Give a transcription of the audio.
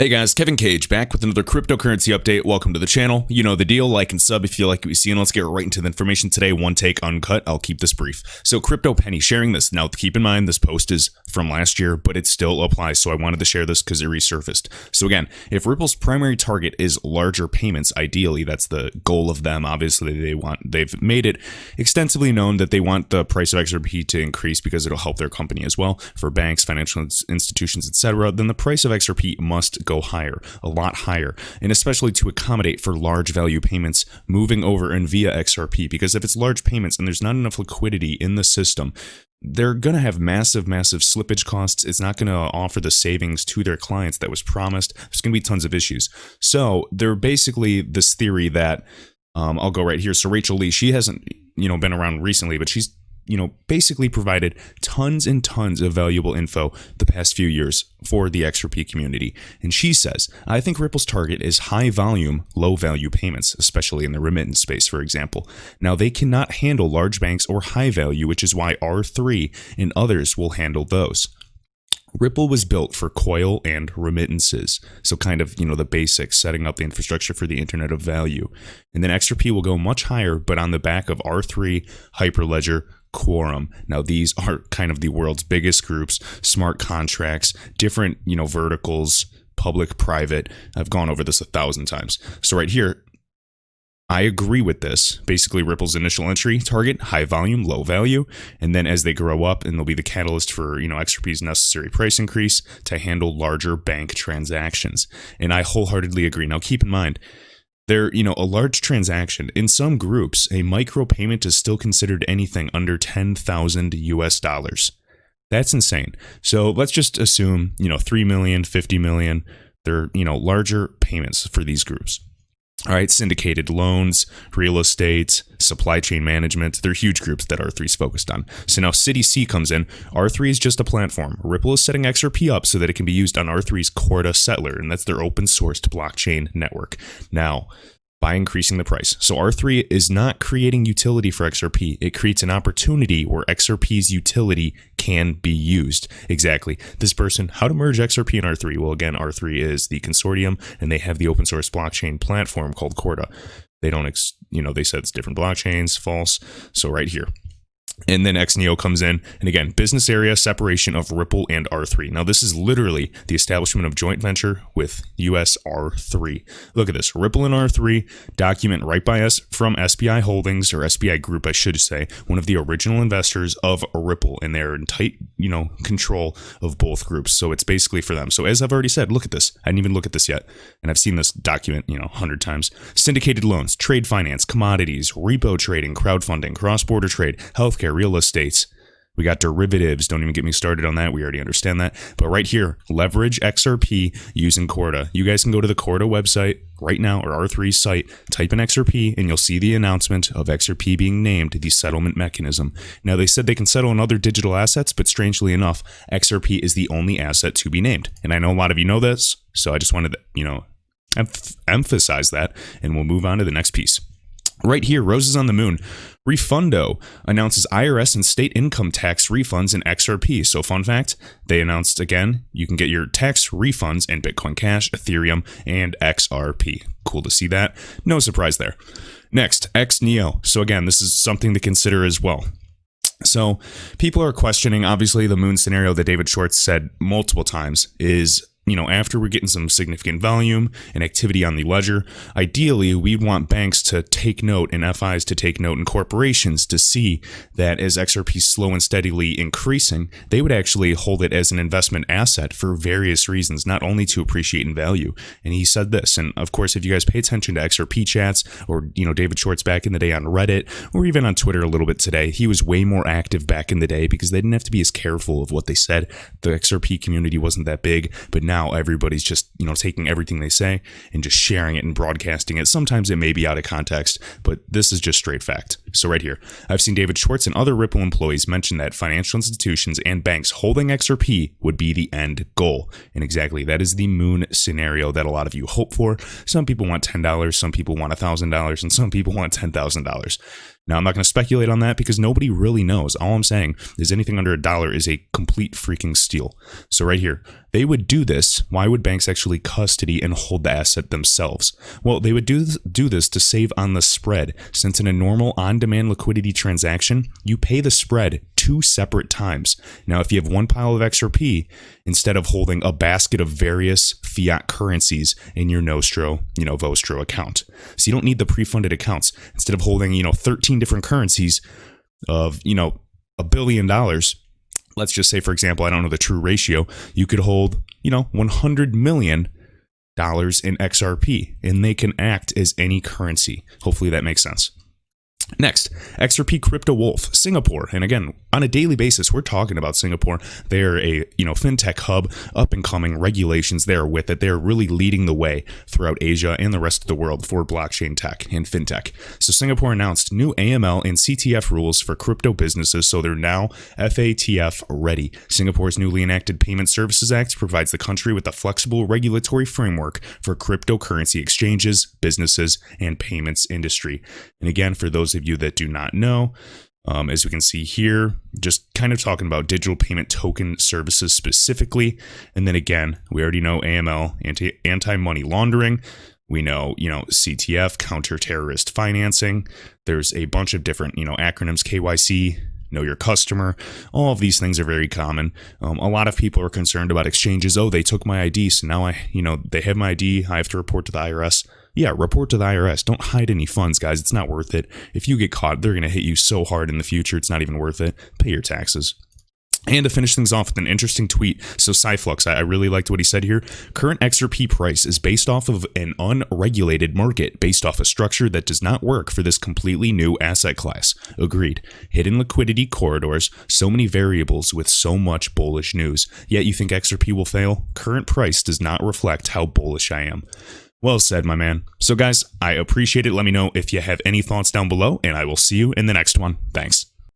Hey guys, Kevin Cage back with another cryptocurrency update. Welcome to the channel. You know the deal, like and sub if you like what you see, and let's get right into the information today. One take, uncut. I'll keep this brief. So Crypto Penny sharing this. Now keep in mind this post is from last year, but it still applies, so I wanted to share this because it resurfaced. So again, if Ripple's primary target is larger payments, ideally that's the goal of them. Obviously they've made it extensively known that they want the price of XRP to increase because it'll help their company as well. For banks, financial institutions, etc., then the price of XRP must go higher, a lot higher, and especially to accommodate for large value payments moving over and via XRP, because if it's large payments and there's not enough liquidity in the system, they're going to have massive slippage costs. It's not going to offer the savings to their clients that was promised. There's going to be tons of issues. So they're basically this theory that I'll go right here. So Rachel Lee, she hasn't been around recently, but she's basically provided tons and tons of valuable info the past few years for the XRP community. And she says, I think Ripple's target is high volume, low value payments, especially in the remittance space, for example. Now, they cannot handle large banks or high value, which is why R3 and others will handle those. Ripple was built for coil and remittances. So kind of, the basics, setting up the infrastructure for the Internet of Value. And then XRP will go much higher, but on the back of R3, Hyperledger, Quorum. Now, these are kind of the world's biggest groups, smart contracts, different, verticals, public, private. I've gone over this 1,000 times. So right here, I agree with this. Basically, Ripple's initial entry target, high volume, low value. And then as they grow up, and they'll be the catalyst for, XRP's necessary price increase to handle larger bank transactions. And I wholeheartedly agree. Now, keep in mind, they're, a large transaction. In some groups, a micro payment is still considered anything under 10,000 US dollars. That's insane. So let's just assume, 3 million, 50 million, they're, larger payments for these groups. All right, syndicated loans, real estate, supply chain management, they're huge groups that R3 is focused on. So now CDC comes in. R3 is just a platform. Ripple is setting XRP up so that it can be used on R3's Corda settler, and that's their open sourced blockchain network. Now, by increasing the price. So R3 is not creating utility for XRP. It creates an opportunity where XRP's utility can be used. Exactly. This person, how to merge XRP and R3? Well, again, R3 is the consortium, and they have the open source blockchain platform called Corda. They don't, they said it's different blockchains, false. So right here. And then XNEO comes in, and again, business area separation of Ripple and R3. Now, this is literally the establishment of joint venture with US R3. Look at this. Ripple and R3 document right by us from SBI Holdings, or SBI Group, I should say, one of the original investors of Ripple, and they're in tight, control of both groups. So it's basically for them. So as I've already said, look at this. I didn't even look at this yet, and I've seen this document, 100 times. Syndicated loans, trade finance, commodities, repo trading, crowdfunding, cross-border trade, healthcare, real estate. We got derivatives. Don't even get me started on that. We already understand that. But right here, leverage XRP using Corda. You guys can go to the Corda website right now, or R3's site, type in XRP, and you'll see the announcement of XRP being named the settlement mechanism. Now, they said they can settle in other digital assets, but strangely enough, XRP is the only asset to be named. And I know a lot of you know this, so I just wanted to, emphasize that, and we'll move on to the next piece. Right here, roses on the moon. Refundo announces IRS and state income tax refunds in XRP. So fun fact, they announced again, you can get your tax refunds in Bitcoin Cash, Ethereum, and XRP. Cool to see that. No surprise there. Next, XNEO. So again, this is something to consider as well. So people are questioning, obviously, the moon scenario that David Schwartz said multiple times is, after we're getting some significant volume and activity on the ledger, ideally, we'd want banks to take note and FIs to take note and corporations to see that as XRP is slow and steadily increasing, they would actually hold it as an investment asset for various reasons, not only to appreciate in value. And he said this, and of course, if you guys pay attention to XRP chats or, David Schwartz back in the day on Reddit or even on Twitter a little bit today, he was way more active back in the day because they didn't have to be as careful of what they said. The XRP community wasn't that big, but now everybody's just, taking everything they say and just sharing it and broadcasting it. Sometimes it may be out of context, but this is just straight fact. So right here, I've seen David Schwartz and other Ripple employees mention that financial institutions and banks holding XRP would be the end goal. And exactly, that is the moon scenario that a lot of you hope for. Some people want $10, some people want $1,000, and some people want $10,000. Now, I'm not going to speculate on that because nobody really knows. All I'm saying is anything under $1 is a complete freaking steal. So right here, they would do this. Why would banks actually custody and hold the asset themselves? Well, they would do this to save on the spread, since in a normal on-demand liquidity transaction, you pay the spread 2 separate times. Now, if you have one pile of XRP, instead of holding a basket of various fiat currencies in your Vostro account. So you don't need the pre-funded accounts. Instead of holding, 13 different currencies of, $1 billion, let's just say, for example, I don't know the true ratio, you could hold, $100 million in XRP, and they can act as any currency. Hopefully that makes sense. Next, XRP Crypto Wolf, Singapore. And again, on a daily basis, we're talking about Singapore. They're a fintech hub, up and coming, regulations there with it. They're really leading the way throughout Asia and the rest of the world for blockchain tech and fintech. So Singapore announced new AML and CTF rules for crypto businesses, so they're now FATF ready. Singapore's newly enacted Payment Services Act provides the country with a flexible regulatory framework for cryptocurrency exchanges, businesses, and payments industry. And again, for those of you that do not know, as we can see here, just kind of talking about digital payment token services specifically. And then again, we already know AML, anti-money laundering. We know, CTF, counter-terrorist financing. There's a bunch of different, acronyms, KYC, know your customer. All of these things are very common. A lot of people are concerned about exchanges. Oh, they took my ID, so now they have my ID. I have to report to the IRS. Yeah, report to the IRS. Don't hide any funds, guys. It's not worth it. If you get caught, they're going to hit you so hard in the future, it's not even worth it. Pay your taxes. And to finish things off with an interesting tweet. So Cyflux, I really liked what he said here. Current XRP price is based off of an unregulated market, based off a structure that does not work for this completely new asset class. Agreed. Hidden liquidity corridors, so many variables with so much bullish news. Yet you think XRP will fail? Current price does not reflect how bullish I am. Well said, my man. So guys, I appreciate it. Let me know if you have any thoughts down below, and I will see you in the next one. Thanks.